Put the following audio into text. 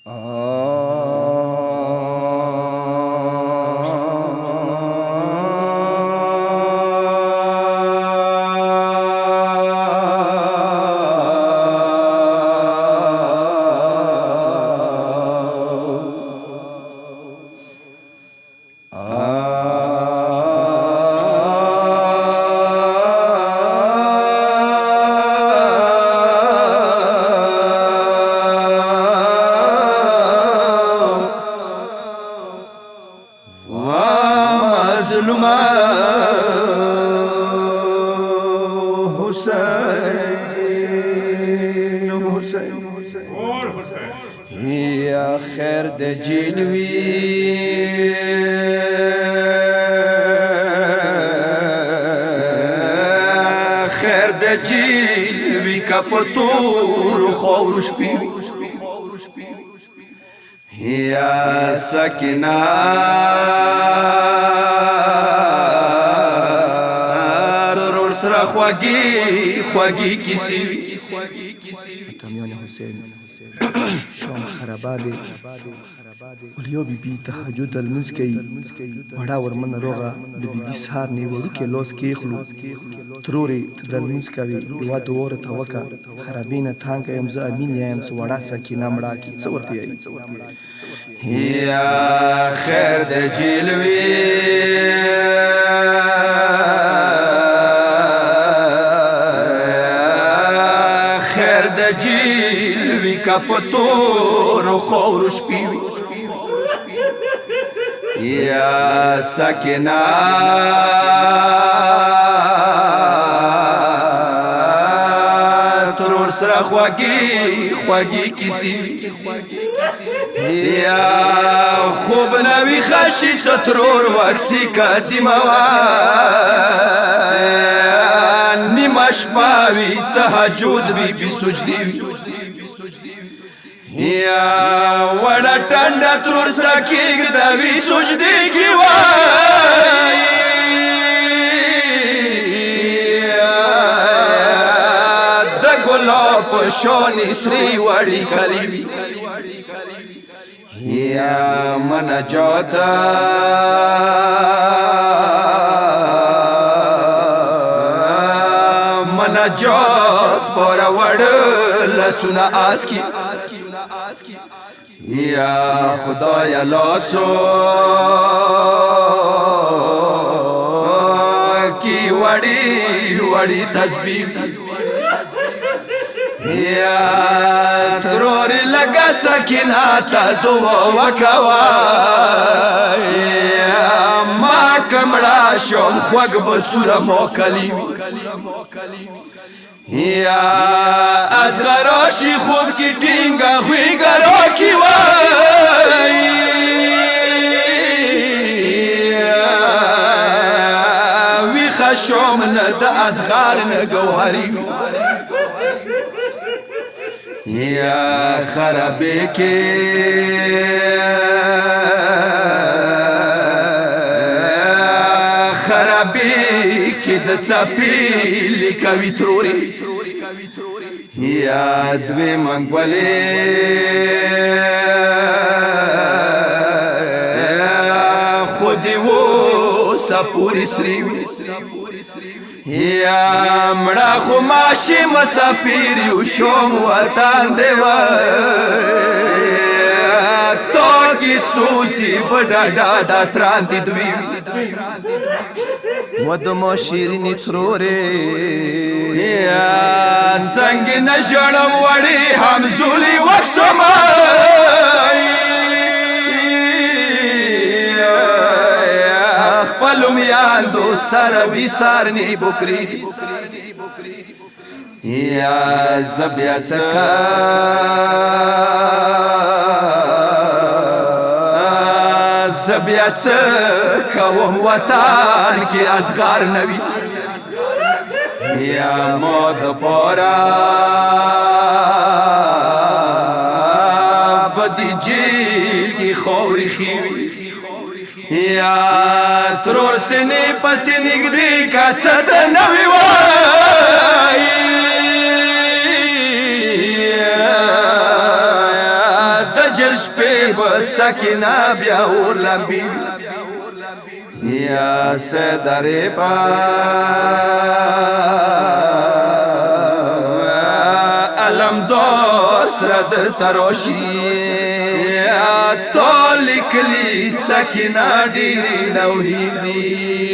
یا خیر د جلوی خیر د جلوی کا پتور خورش پی یا سکینہ رور سره خواگی کسی تامیان حسین شام خراباده ولیا بی بی تهجد المنز کئی وڑا ورمن روغا د بی بی سار نی ورو کې لوس کې خلو تروري تدل منز کوي یوا دور توکا خرابینه تانګ یم ز امین یم س وڑا سکینه مړه کی څورتي یا خیر د جلوی خیر د جلوی کا پتور خورش پیوی یا سکینہ ترور سره خواگی کسی یا خوب نوی خشی چترور وکسی کسی موان نیمش پاوی تحجد بی سجدی یا وڑا ٹنڈا ترور سکیگ دوی سجدی کی وائی دا گلاب شونی سری وڑی کلیوی یا من جاتا من جات پورا وڑ لسنا آس کی یا خدایا لاسو کی وڑی تسبیح یا ترور لگا سکینہ تا دعا وکوائی ما کمڑا شوم خوگ بلسورا موکلی یا از غراشی خوب کی ٹینگا خوی گرو کی وائی وی خشوم ند از غار نگوهری یا خرابے کے د چاپی لیکوی تروری یا دوی منگولی خودی و سپوری سریوی یا مڑا خماشی مسافیریو شوم وطن دیوی توگی سوزی بڑا ڈاڈا تراندی دوی ودما شیرینی تروره یا زنگ نشړم وړي همزولي وکسم خپل میان دو سره بي سارني بکري یا زبیا څکا زبیا کوم وطن کی ازغار نوی یا مود پورا بدی جیل کی خوری خیوی یا ترور سنی پسی نگری کا صد نوی وائی دجر شپې به سکینه بیا اور لمبي یا سدرې با علم دوست را در تراشی تو لیکلی سکینه ډیری نوهی دی